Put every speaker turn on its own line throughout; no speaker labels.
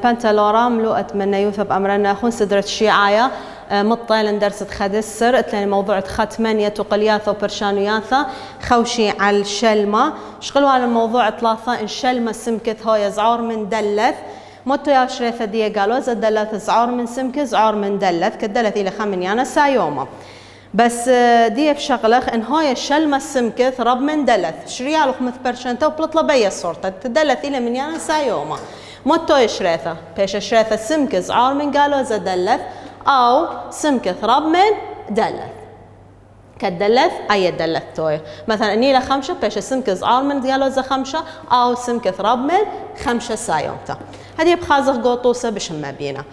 بنتلورا ملو أتمنى يوثب أمرنا خون سدرة الشيعاية مطيل درست خدسر اتلاني موضوع ختمانية وقلياثة وبرشانياثة خوشي على الشلمة شغلوا على الموضوع ثلاثة إن شلمة سمكت هاي زعور من دلث موتو يا شريفة دي قالوا دلث زعور من سمكة زعور من دلث كدلث إلى خمنيانا سايومة بس دي بشغلخ إن هاي الشلمة سمكت رب من دلث شريالو 5% وبلطلة بيا صورتها تدلث إلى منيانا سايومة موتو يا شريفة بيش شريفة سمكة زعور من قالوا دلث أو سمكة رب من دلث كدلث أي دلث توي مثلا إني له 5 بيش سمكة زعار من ديالوزة 5 أو سمكة رب من 5 سايومتا هذه بخازق قوطوسة بشما بينا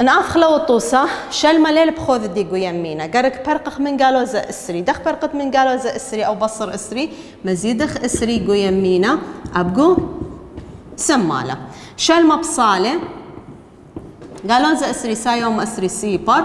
نأخلو الطوسة شلمة ليل بخوذ ديقو يمينا قرق برقخ من قالوزة إسري دخ برقت من قالوزة إسري أو بصر إسري مزيدخ إسري قو يمينا أبقو سمالة شلمة بصالة قالوزة إسري سايوم إسري سيبر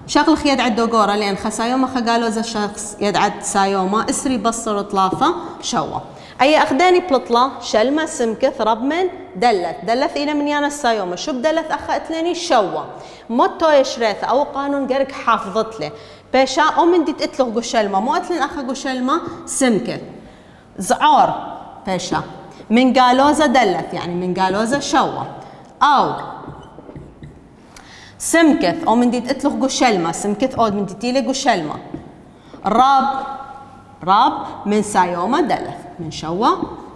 شغلخ يدعد دوغورا لأن خسايوما خقالوزة شخص يدعد سايوما إسري بصر طلافة شوا أي أخداني بلطلة شلمة سمكة رب من دلث إلى من يانا السايوما شو بدلث أخذت لني شوا موتو يشريث أو قانون قرق حافظت له بيشا أو من دي تتلغ قو شلمة مو أتلن أخا قو شلمة سمكة زعار بيشا من قالوزة دلث يعني من قالوزة شوا أو سمكث أو من دي تتلخ جو شلمة سمكث أو من دي تيلي جو شلمة راب من سايوما دلث من شوا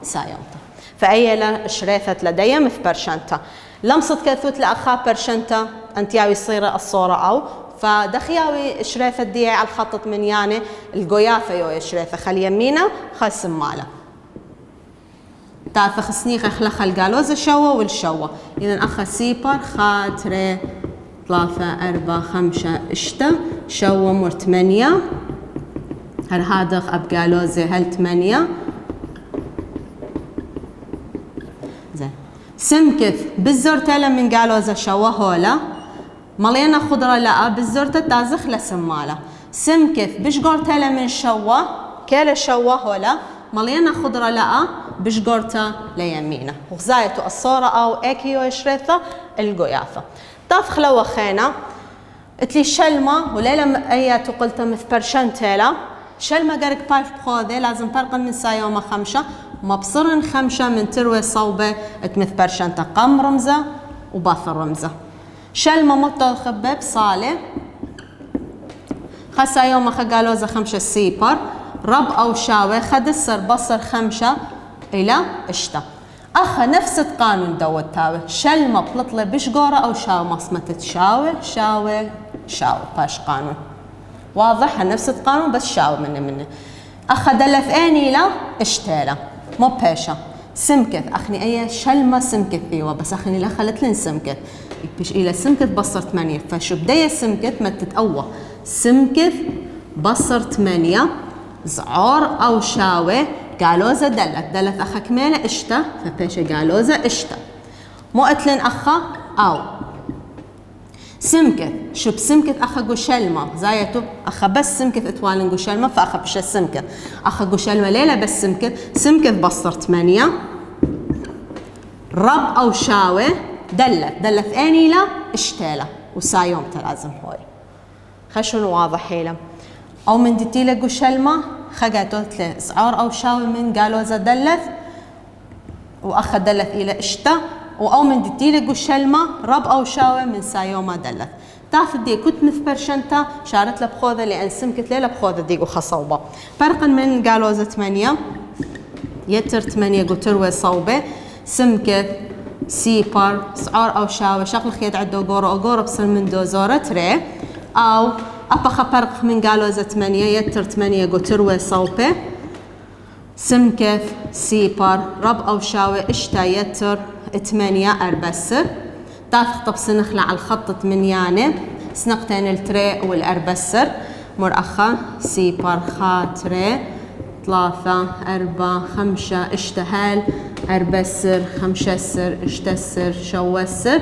سايومتا فأي شريثة لدي مث برشنتا لمصت كثوت لأخا برشنتا أنت ياوي صيرة الصورة أو فدخياوي شريثة دي على الخطط من يعني القيافة يوي شريثة خل يمينة خل سمالة تعرف خسنيخ خلخ القالوزة شوا والشوا إذن أخا سيبر خاطري 3 4 5 اشتا شوا مر 8 هل هذا أبقالوزة هل 8 زين سمكث بالزرتة من قالوزة شوا هولا ملينا خضرة لا بالزرتة تازخ لسمالة سمكث بشقرتة من شوا كلا شوا هولا ملينا خضرة لا بشقرتة ليمينة وغزايته الصورة أو اكيو يشريثة القيافة طفخ لو خينا اتلي شلمة وليلة ايات قلت مث برشنتيلا شلمة قرق بايف بخوذي لازم فرقا من سايومة 5 مبصرن 5 من تروي صوبة اتمث برشنتا قم رمزة وباثر رمزة شلمة مطل خبب صالة خسايومة خقالوزة 5 سيبر رب او شاوي خدسر بصر 5 الى اشتا أخا نفس القانون دوت تاوي شلمة بلطلة بشقورة أو شاوي مصمتة شاوي باش قانون واضح نفس القانون بس شاوي منه أخا دلث أني لا اشتيلا مو باشا سمكت أخني أي شلمة سمكت فيوا بس أخني لا خلت لين سمكت بيش إلى سمكت بصر 8 فشو بداية سمكت ما تتقوى سمكت بصر 8 زعور أو شاوي قالوزة دلث أخا كمينة اشتا فبيشة قالوزة اشتا مو أتلن أخا أو سمكت شو بسمكت أخا قو شلمة زايتو أخا بس سمكت اتوالن قو شلمة فأخا بش السمكت أخا قو شلمة ليلة بس سمكت بصر 8 رب أو شاوي دلث أني لا اشتيلا وسايوم تلازم هوي خشون واضح هيلا أو من ديتيلا قو شلمة خقاتوت له اسعار او شاوي من قالوزة دلث واخا دلث الى اشتا او من ديتيلي قو شلمة رب او شاوي من سايوما دلث تعرف دي كنت مث برشنتا شارت له بخوذة لان سمكت ليلة بخوذة ديقو خصوبة فرقا من قالوزة 8 يتر 8 قو تروي صوبة سمكت سيبر اسعار او شاوي شغلخ يدعد دوغورو بصر من دوزورة تري او أبخا فرق من قالوزة 8 يتر 8 قو تروي صوبة سمكث سيبر رب أو شاوي اشتا يتر 8 أربسر تافق طب سنخلع على الخطة من يعني سنقتين التري والأربسر مر أخا سيبر خاطري 3 4 5 اشتهال أربسر 5 سر اشتسر شوسر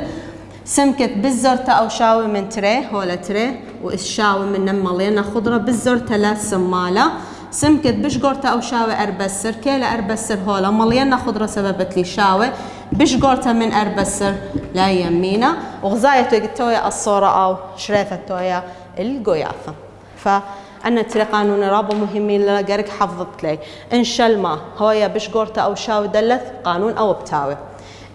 سمكت بالزرتة أو شاوي من تري هولا تري والشاوي من نمالينا خضرة بالزرتة لا سمالة سمكت بشقورتا أو شاوي أربسر كيلا أربسر هولا ملينا خضرة سببت لي شاوي بشقورتا من أربسر لا يمينا وغزاية تويا الصورة أو شريفة تويا القيافة. فأنا ترى قانون رابو مهمين لقرق حفظت لي إن شلما هويا بشقورتا أو شاوي دلث قانون أو بتاوي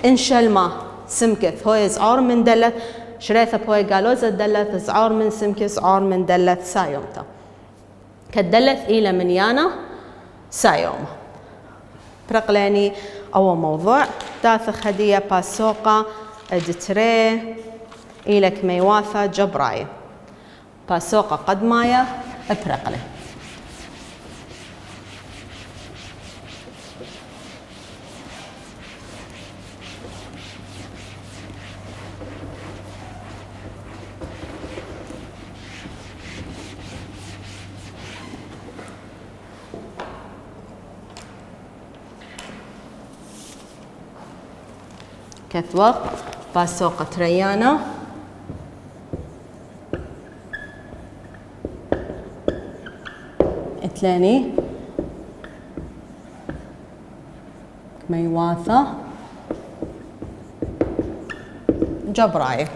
إن شلما سمكت هويا زعور من دلث شريثة بوي قالوزة دلث زعور من سمكة زعور من دلث سايومتا كدلث إلى من يانا سايوم برقلاني أول موضوع داث هدية باسوقة ادتري إلى كميواثة جبراي باسوقة قدمايا برقلة كثوق باسوقة ريانا اتلاني ميواثة جبراي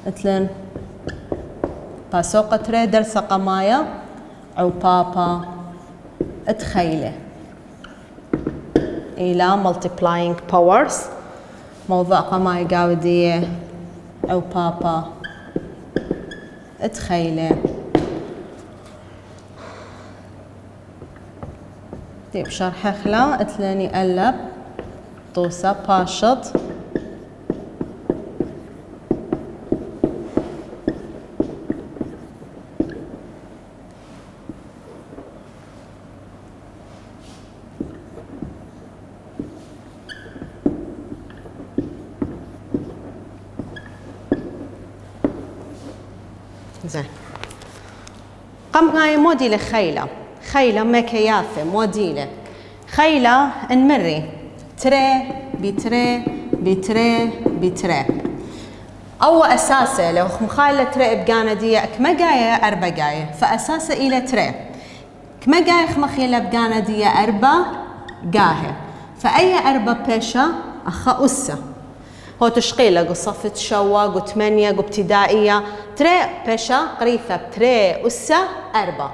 اتلن باسوقة ري درسة قمايا أو بابا اتخيله إلى multiplying powers موضوع قماي قاودية أو بابا اتخيله طيب شرح خلا اتلاني قلب طوسة باشط زين قمقاي موديلة خيلة مكياثة موديلة خيلة نمري تري بتري بتري بتري أو أساسه لو مخالة تري بقاندية كما جاية أربع جاية فأساسه إلى تري كما جاية خمخيلة بقاندية أربع جاهة فأي أربع بيشة أخا أسة هو تشقيلة قصفت شوا قتمانية قبتدائية تري بيشة قريثة بتري أسة أربع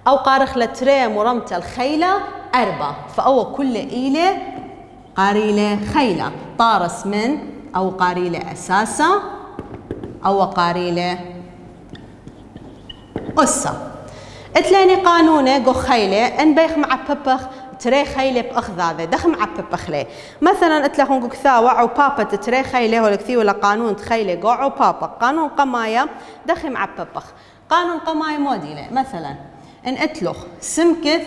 أو قارخ لتري مرمتة الخيلة أربع فأو كل إيلة قاريلة خيلة طارس من أو قاريلة أساسة أو قاريلة أسة اتلاني قانونه قو خيلة ان بيخ مع ببخ تري خيلة بأخذاذة دخ مع ببخ ليه مثلا اتلخون قو كثاوة أو بابا تري خيلة هو لكثي ولا قانون تخيلة قو أو بابا قانون قماية دخ مع ببخ قانون قماية موديلة مثلا ان اتلخ سمكث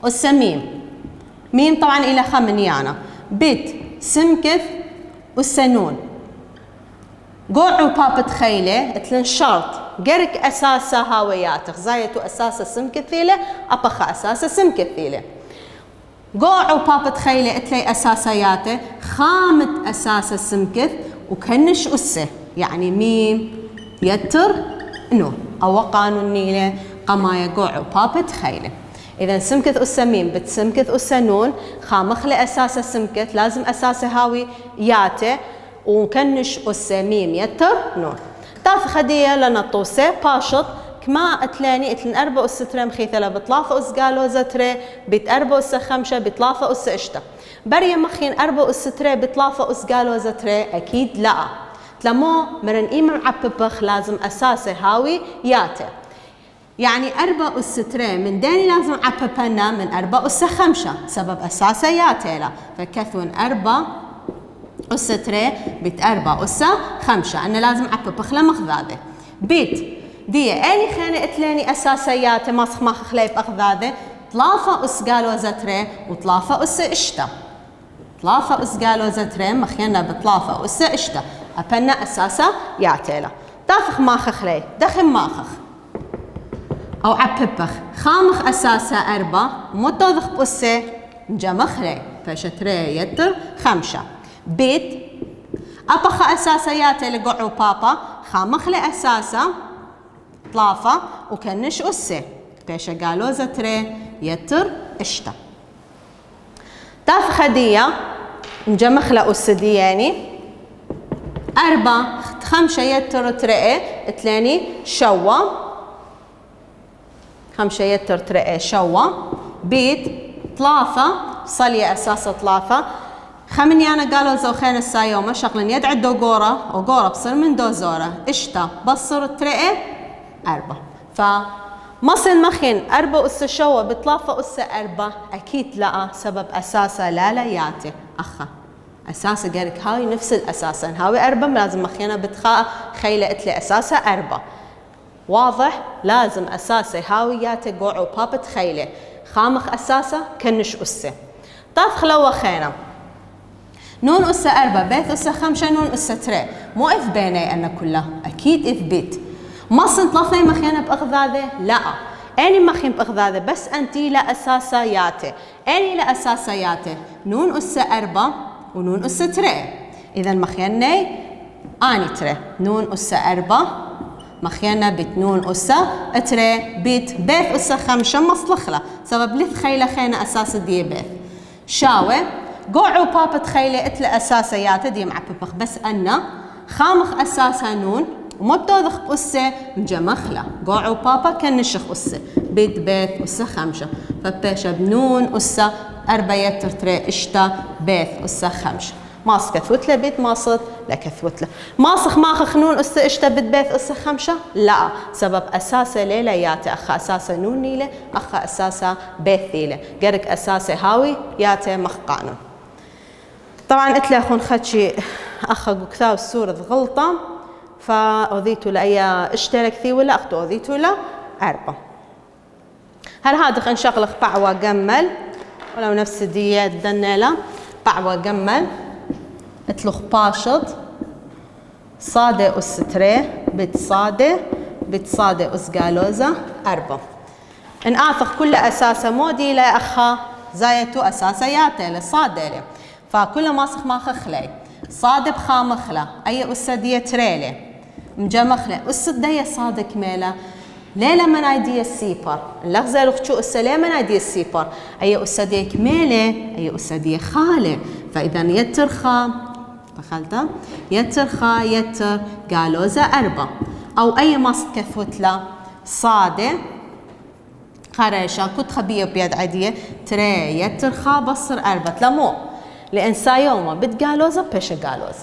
والسميم ميم طبعا إلى خمنيانا بيت سمكث والسنون قوع وبابا تخيله اتلن شرط قرك أساسا هاوياتك زايتو أساسا سمكثيلة أبخا أساسا سمكثيلة قوع وبابا تخيله اتلي أساسياته خامت أساسا سمكث وكنش أسه يعني ميم يتر نو أو قانون نيلة قمايا قوع وبابا تخيله إذا سمكث أسا ميم بتسمكث أسا نون خامخ لأساسا سمكث لازم أساسا هاوي ياته وكنش أسا ميم يتر نون تاف خدية لنا طوسة باشط كما اتلاني اتلن أربع أس تري مخيثلة بطلافة أس قالوزة تري بيت أربع أس خمسة بطلافة أس اشتا بريا مخين أربع أس تري بطلافة أس قالوزة تري أكيد لا تلمو مرن إيم معببخ لازم أساسه هاوي ياته يعني أربع أس تري من داني لازم عببنا من أربع أس خمسة سبب أساسه ياته لا فكثون أربع أس تري بيت أربع أس خمسة أنا لازم عببخ لمخذاذة بيت دي أني خانة اتلاني أساسيات ماسخ ما خليب أخذاذة طلافة أس قالوزة تري وطلافة أس اشتا طلافة أس قالوزة تري مخينا بطلافة أس اشتا أبنا أساسا ياتيلا تافخ ماخ خلي دخل ماخخ أو عببخ خامخ أساسا أربع متوضخ بأسة جمخ لي فشتري يتر خمسة بيت أبخ أساسا ياتي لقعو بابا خامخ لي أساسا طلافة وكنش أسة بيشا قالوزة تري يتر اشتا تاف خدية مجمخلة أسة دي يعني 4 5 يتر تري تلاني شوا 5 يتر تري شوا بيت طلافة صلية أساسا طلافة خمنيانا قالوا زوخين السايومة شغلن يد عدو قورة وقورة بصير من دو زورة اشتا بصر ترقي 4 فمصل مخين 4 أس شوا بطلافة أس 4 أكيد لا سبب أساسا لا ياتي أخا أساسا قالك هاي نفس الأساسا هاوي 4 لازم مخينا بتخاء خيلة اتلي أساسا 4 واضح لازم أساسا هاوي ياتي قوع وبابت خيلة خامخ أساسا كنش أسة طاف خلوة خينا نون أس 4 بيت أس 5 نون أس 3 مو إف بيني أنا كلها أكيد إف بيت مصن طلفني مخينا بأغذاذة لا أني مخين بأغذاذة بس أنتي لا أساسياتي أني لا أساسياتي نون أس 4 ونون أس 3 إذا مخيني أني 3 نون أس 4 مخينا بيت نون أس 3 بيت أس 5 مصلخلة سبب لث خيلة خينا أساس دي بيت شاوي قوعوا بابا تخيلي اتلا اساسيات دي معببخ بس انا خامخ اساسا نون وما بتوضخ بأسة مجمخلة قوعوا بابا كنشخ أسة بيت أسة 5 فبيشا بنون أسة 4 يتر تري اشتا بيت أسة 5 ماس كثوتله بيت ماصت لا كثوتله ماسخ ماخخ نون أسة اشتا بيت أسة 5 لا سبب اساسا ليلة ياتي اخا اساسا نون نيلة اخا اساسا بيت ثيلة قرق اساسا هاوي ياتي مخ قانون طبعا قلت له اخون خدشي اخا كثاو السورة غلطة فاوذيتو لأي اشترك ثي ولا اختو اوذيتو له 4 هل هذا انشغلق بعوى جمل ولو نفس ديات دنيلة بعوى جمل اتلخ باشط صادة أس 3 بيت صادة أس قالوزة 4 ان آثق كل أساسا مودي لا أخا زايتو أساسياته لصادة لي فكل ماسخ ماخخ لي صاد بخامخله اي أس دي تريلي مجمخله أس دي صاد كميله ليله منايدي السيبر اللغزه لختشو أس ليه منايدي السيبر اي أس دي كميله اي أس دي خاله فاذا يتر خا دخلت يتر خا يتر قالوزه 4 او اي ماسك كثوت له صاده خريشه كنت خبيه بيد عديه تري يتر خا بصر 4 لمو لأن سايوما بتقالوزة بيش قالوز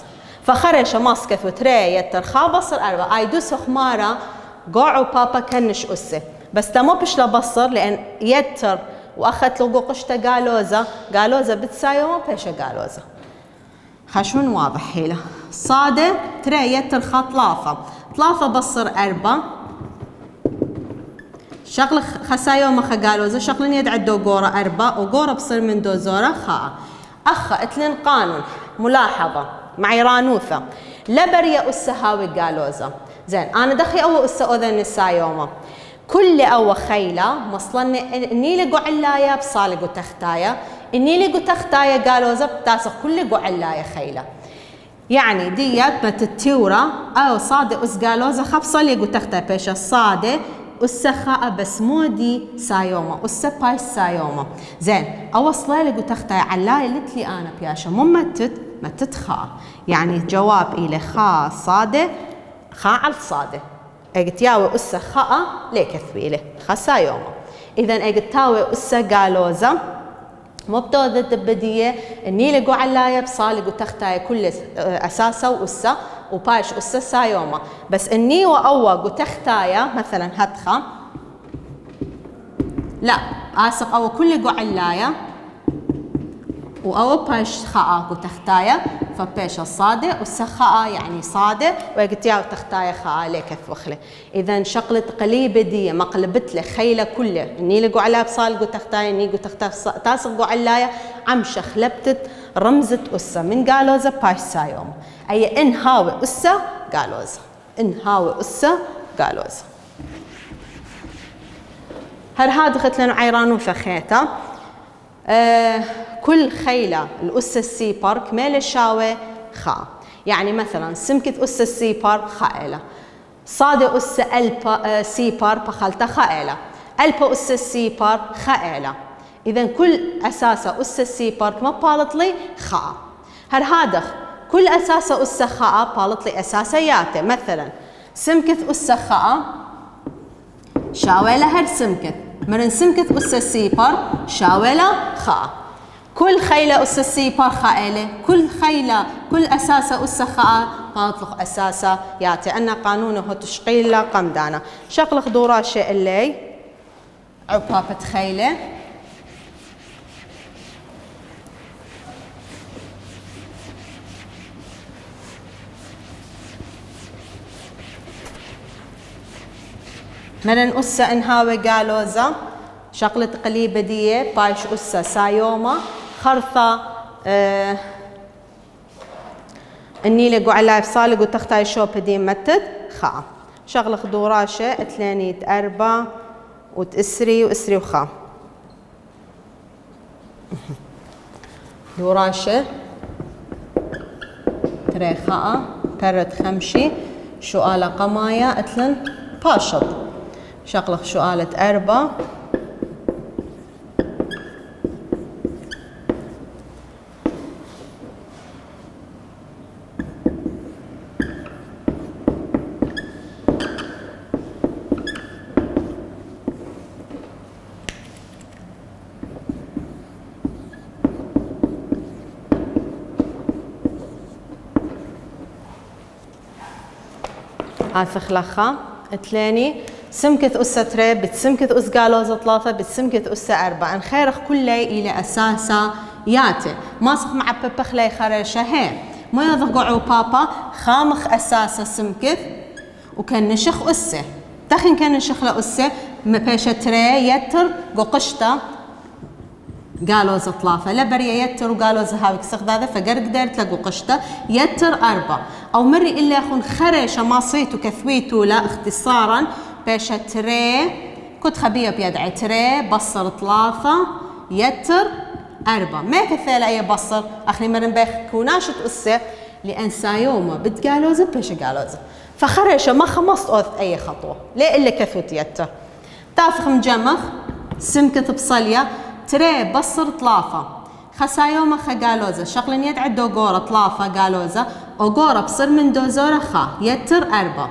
فخرج ماسكة وتري يتر خابصر 4 ايدو سخمارة قوعو بابا كنش أسة بس لمو بيش لبصر لأن يتر وأخذت له قشتة قالوزة بتسايوما بيش قالوزة خشون واضح حيلة صادة تري يتر طلافة بصر 4 شغل خسايوما قالوزة شغلين يدعدو قورة 4 وقورة بصير من دو زورة خاء أخا اتلين قانون ملاحظة معي رانوثة لبريا أسة هاوي قالوزة زين أنا دخي أو أسة أذن السايومة كل أو خيلة مصلني إني لقو علايا بصالقو تختايا إني لقو تختايا قالوزة بتاسق كل لقو علايا خيلة يعني ديت ما تتيورا أو صادة أس قالوزة خبصل يقو تختايا بيشا صادة أسة خاء بس مودي سايوما أسة بايس سايوما زين أوصله لقو تختايا علايا لتلي أنا بياشا مو متت خاء يعني جواب إلي خاء صادة خاء على صادة اجت ياوي أسة خاء ليك ثويله خسايوما إذا اجت تاوي أسة قالوزة مو بتوذ الدبدية إني لقو علايا بصالقو تختايا كل أساسا وأسة وباش أسة سايوما بس إني وأوقو تختايا مثلا هتخا لا آسف أو كل قو علايا وأو باش خاء قو تختايا فبيش الصادة والسخاء يعني صادة ويقتياو تختايا خاء ليك ثوخله إذا شغلة قليبة دي مقلبت له خيلة كله إني لقو علايا بصالقو تختايا إني قو تختايا تاسق قو علايا عم شخلبتت رمزة أسة من قالوزة باش سايوم أي إن هاوي أسة قالوزة إن هاوي أسة قالوزة هذا خت لنا عيرانو فخيتا كل خيلة الأسة السيبر كمال الشاوي خاء يعني مثلا سمكة أسة السيبر خائلة صادة أس ألبا سيبر بخلطة خائلة ألبا أس السيبر خائلة. إذا كل أساسة أس السيبر كما بالط لي خاء. هذا كل أساسة أس خاء بالط لي أساسياته. مثلا سمكة أس خاء شاولة هر سمكة مرن سمكة أس السيبر شاولة خاء. كل خيلة أس السيبر خائلة كل أساسة أس خاء بالط أساسة ياتي أن قانونه تشقيل قمدانا. شغلق دوراشة اللي عبابة خيلة من أسا إنهاوي قالوزا شغلة قليبة دية بايش أسا سايوما خرطة النيلة قوعلا بصالق وتختاي شوبة دي متد خاء. شغلة دوراشة اتلاني أربعة وتأسري وأسري وخاء. دوراشة تري خاء برد خمشي شؤالة قمايا اتلن باشط. شغلق شؤالة أربعة فخلخة اتلاني سمكة أس تري بتسمكة أس قالوزة ثلاثة بتسمكة أس أربعة. نخيرخ كله إلى أساسا ياتي ماسخ مع ببخلي خريشة هي ما يضغعوا بابا خامخ أساسا سمكة وكان نشخ أسه تخن كان نشخ لأسه مبيشة تري يتر قشطة قالوزة ثلاثة لبرية يتر وقالوزة هاوك سخذاذة فقر قدر تلاقوا قشطة يتر أربعة أو مري إلا يخون خريشة ما صيتو كثويتو لا اختصارا بيشة تري كنت خبيه بيدعي تري بصر ثلاثة يتر أربعة ما كثير أي بصر أخلي مرن بيخ كوناشة أسة لأن سايوما بتقالوزة بيشة قالوزة فخريشة ما خمصت أي خطوة ليه إلا كثوت يتر تافخ مجمخ سمكة بصلية تري بصر ثلاثة خسايوما خقالوزة شغلين يدعي دوغورة ثلاثة قالوزة أوغورة بصر من دوزورة خا يتر أربعة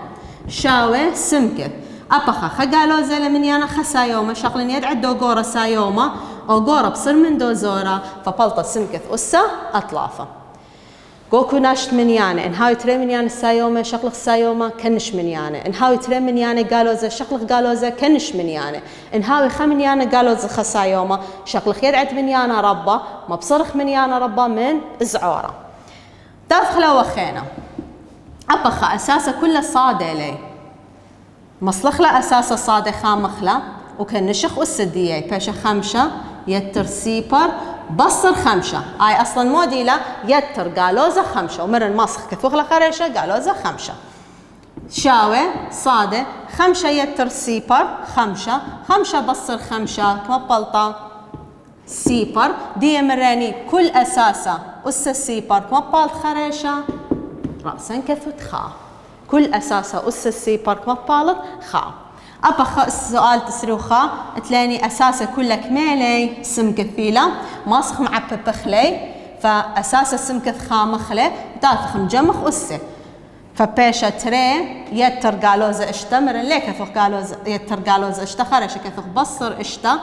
شاوي سمكة أبخا خقالوزة لمنيانا خسايوما شغلين يدعي دوغورة سايوما أوغورة بصر من دوزورة فبلطة سمكة أسا أطلافة قوكو ناشت منيانا إنهاوي تري منيانا سايوما شغلق سايوما كنش منيانا إنهاوي تري منيانا قالوزة شغلق قالوزة كنش منيانا إنهاوي خمنيانا قالوزة خسايوما شغلق يدعد منيانا ربا ما بصرخ منيانا ربا من إزعورة تافخلا وخينا أبخا أساسا كله صادة لي مصلخلا أساسا صادة خامخلا وكان نشخ السدية بيشة خمشة يتر سيبر بصر خمشة اي اصلا موديلة يتر قالوزة خمشة ومرن ماسخ كثوخلة خريشة قالوزة خمشة شاوي صادة خمشة يتر سيبر خمشة بصر خمشة كما بلطة سيبر دي مراني كل اساسة أس السيبر كما بلط خريشة رأسا كثوت خا كل اساسة أس السيبر كما بلط خا أبخ السؤال تسروخا تلاني أساسا كله كمالي سمكة ثيلة ماسخ معبب بخلي فأساسا سمكة خامخلة دافخ مجمخ أسه فبيشة تري يتر قالوزة اشتا مرن ليه كثوخ قالوزة يتر قالوزة اشتا خرش كثوخ بصر اشتا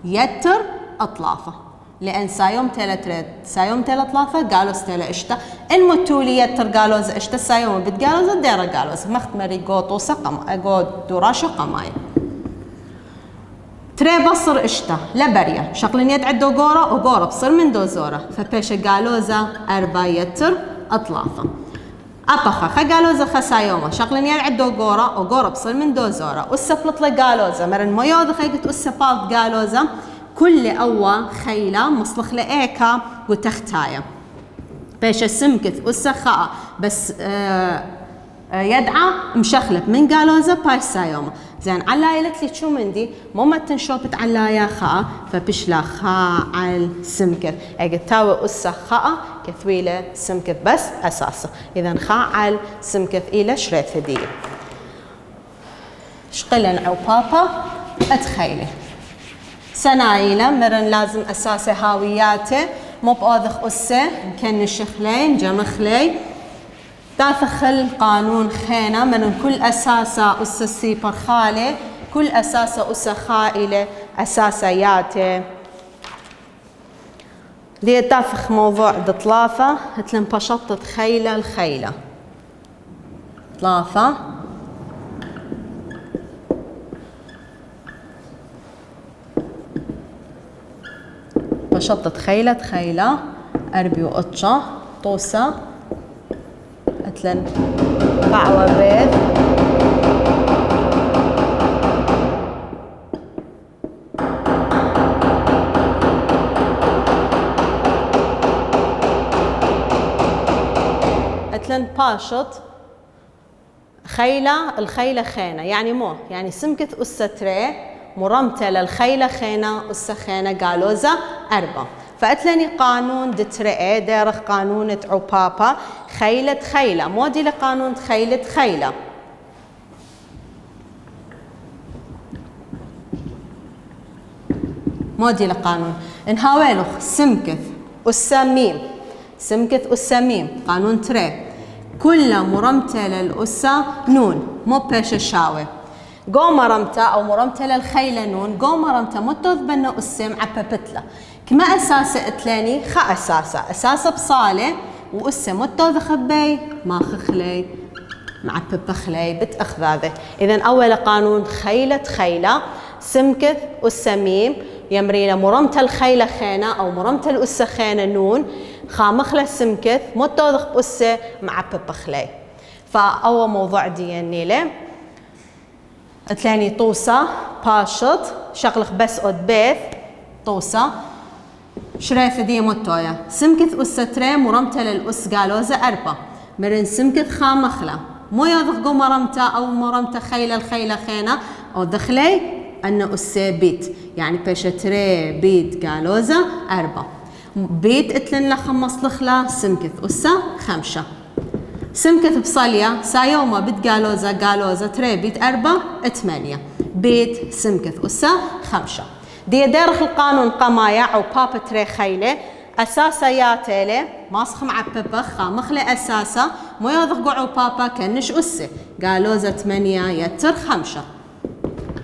يتر أطلافة لأن سايوم تيلا تريد سايوم تيلا ثلاثة قالوز تيلا اشتا المتولي يتر قالوز اشتا سايوم بتقالوز ديرا قالوز مخت مري قوطو سقم اقود دوراشة قماية تري بصر اشتا لبريا شغلين يدعد دو قورة وقورة بصر من دو زورة فبيشة قالوزة أربا يتر أطلافة أبخا خا قالوزة خسايومة شغلين يدعد دو قورة وقورة بصر من دو زورة وسفلط لي قالوزة مرن ميوض خيقت وسفالت قالوزة كل أوا خيلة مصلخ لإيكا وتختايا بيش سمكث وسخاء بس يدعى مشخلب من قالوزة باي سايوما زين علاية لك شو مندي مو ما تنشوبت علاية خاء فبشلا خاء على سمكث اجتاوي وسخاء كثويلة سمكث بس أساسا إذا خاء على سمكث إلى شريث هدية شقلن عو بابا اتخيلي سنايلة مرن لازم أساسه هاوياته مو بأوذخ أسه مكن شخلين جمخلي دافخل قانون خينا من كل أساسة أسه سيبر خالي كل أساسة أسه خائلة أساسياته دي دافخ موضوع دطلافة هتلن بشطة خيلة الخيلة طلافة بشطة خيلة أربي وقطشة طوسة أتلن بعوة بيت أتلن باشط خيلة الخيلة خينة يعني مو يعني سمكت أسة تري مرمتة للخيلة خينة أسة خينة قالوزة أربعة فأتلني قانون دتري دارخ قانون تعو بابا خيلة مودي لقانون خيلة مودي لقانون انهاويلوخ سمكت أسة ميم قانون تري كل مرمتة للأسة نون مو بيش الشاوي قو مرمتة أو مرمتة للخيلة نون قو مرمتة متوذ بنا أسة معببتله كما أساسة اتلاني خا أساسة بصالة وأسة متوذ خبي ما خخلي معبب خلي بتأخذاذه إذن أول قانون خيلة سمكث أسة ميم يمرينا مرمتة الخيلة خينة أو مرمتة الأسة خينة نون خامخلة سمكث متوذخ بأسة معبب خلي فأول موضوع ديني له اتلاني طوسة باشط شغلخ بس أد بيث طوسة شريف دي متويا سمكث أسة تري مرمتة للأس قالوزة أربعة مرن سمكث خامخلة مو يضخ قو مرمتة أو مرمتة الخيلة خينة أو دخلي أن أسة بيت يعني بيش تري بيت قالوزة أربعة بيت اتلن لخمص لخلا سمكث أسة خمسة سمكث بصلية سايوما بيت قالوزة تري بيت أربعة ثمانية بيت سمكث أسة خمسة دي دارخ القانون قمايا أو بابا تري خيلة أساسا ياتيلي ماسخ معببة خامخلة أساسا مو يضغ قعو بابا كنش أسة قالوزة 8 يتر 5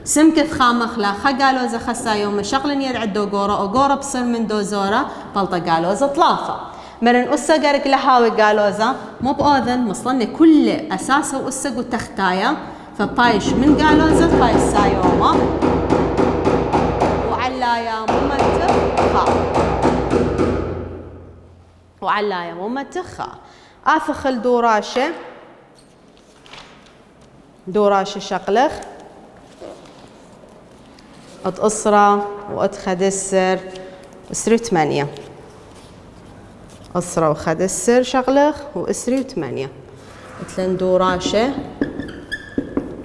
سمكث خامخلة خا قالوزة خسا يوم شغلن يدعدو قورة أو قورة بصر من دوزورة بلطة قالوزة 3 مرن أسة قارك لهاوي قالوزة مو بأوذن مصلني كل أساسا وأسة قو تختايا فبايش من قالوزة بايش سايوما وعلايا ممتخ خا وعلايا ممتخ خا آفخل دوراشة شقلخ أسرة وأتخدسر أسري 8 أسرة وخدسر شغلخ وأسري 8 مثلن دوراشة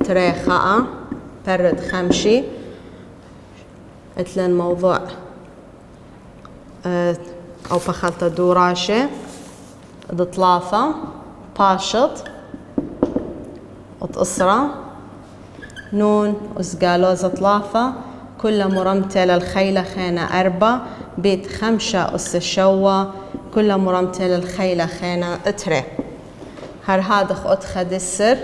تريخاء برد 5 مثلن موضوع أو بخلطة دوراشة دطلافة باشط أسرة نون أسقالوزة طلافة كل مرمتة للخيلة خينة 4 بيت 5 أس الشوة كل مرمتة للخيلة خينة 3 هرهادخ أتخدسر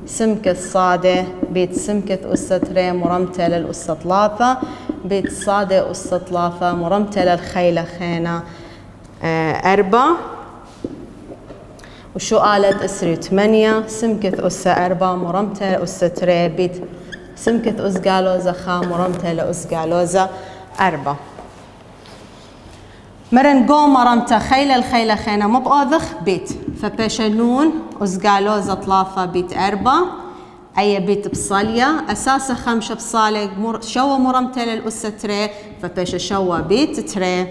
سمكة صادة بيت سمكة أس 3 مرمتة للأس 3 بيت صادة أس 3 مرمتة للخيلة خينة 4 وشو قالت أسري 8 سمكة أس 4 مرمتة لأس 3 بيت سمكة أس قالوزة خا مرمتة لأس قالوزة 4 مرن قو مرمتة الخيلة خينة مو بأوذخ بيت فبيشا نون أس قالوزة 3 بيت 4 أي بيت بصالية أساسا 5 بصالة شوة مرمتة للأس 3 فبيشا شوة بيت 3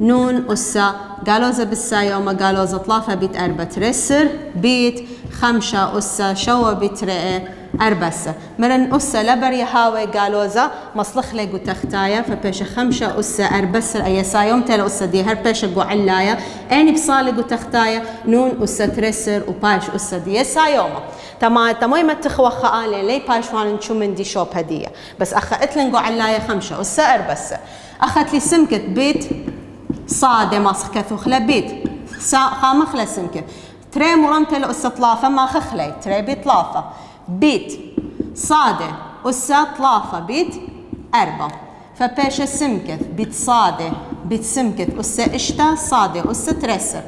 نون أسا قالوزة بالسايومة قالوزة طلافة بيت 4 ترسر بيت 5 أسا شوة بيت 3 أربسة مرن أسة لبر يهاوي قالوزا مصلخ لي قو تختايا فبيش 5 أسة أربسة أي سايوم تلا أسة دي هر بيش قو علايا أني بصالي قو تختايا نون أسة ترسر وباش أسة دي سايوما تماي ما تخوى خالي لي باش وان نشو من دي شوب هدية بس أخذت لنقو علايا 5 أسة أربسة أخذت لي سمكة بيت صادة ما سخكثو خلا بيت خامخ لسمكة تري مرمت لأسة طلافة ما خخلي تري بيت طلافة بيت صادة أسة طلافة بيت 4 فبيش سمكة بيت صادة بيت سمكة أسة إشتا صادة أسة ترسر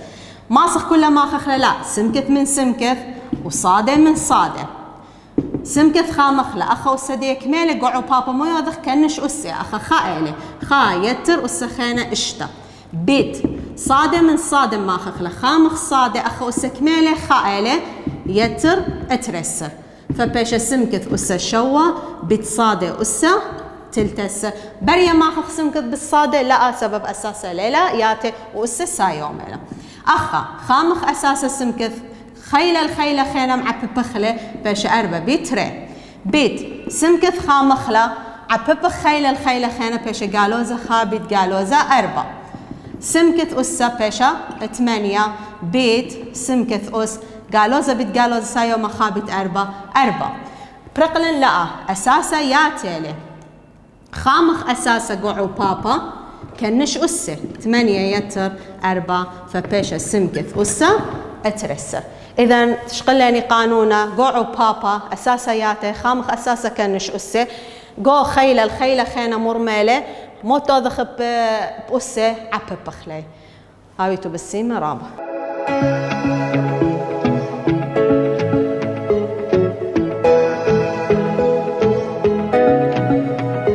ماسخ كل ما خخلة لا سمكة من سمكة وصادة من صادة سمكة خامخلة أخا أسة دي كمالة قعو بابا مو يوضخ كنش أسة أخا خائلة خا يتر أسة خانة إشتا بيت صادة من صادة ما خخلة خامخ صادة أخا أسة كمالة خائلة يتر أترسر فبيش سمكة أسة شوا بيت صادة أسة تلتسة بريا ما خخ سمكة بالصادة لا سبب أساسا ليلة ياتي وأسة سايوميلا أخا خامخ أساسا سمكة الخيلة خينا معبب بخلة بيش 4 بيت ري بيت سمكة خامخلة عبب الخيلة خينا بيش قالوزة خابيت قالوزة 4 سمكة أسة بيشا 8 بيت سمكة أس قالوزة بيت قالوزة سايو مخابت 4 برقلن لا أساسا ياتيلي خامخ أساسا قعو بابا كنش أسة 8 يتر 4 فبيشا سمكة أسة أترسر إذا تشقلني قانونا قعو بابا أساسا ياتي خامخ أساسا كنش أسة قو الخيلة خينا مرملة مو توضخ بأسة عبب بخلي هاويتو بالسيمة رابع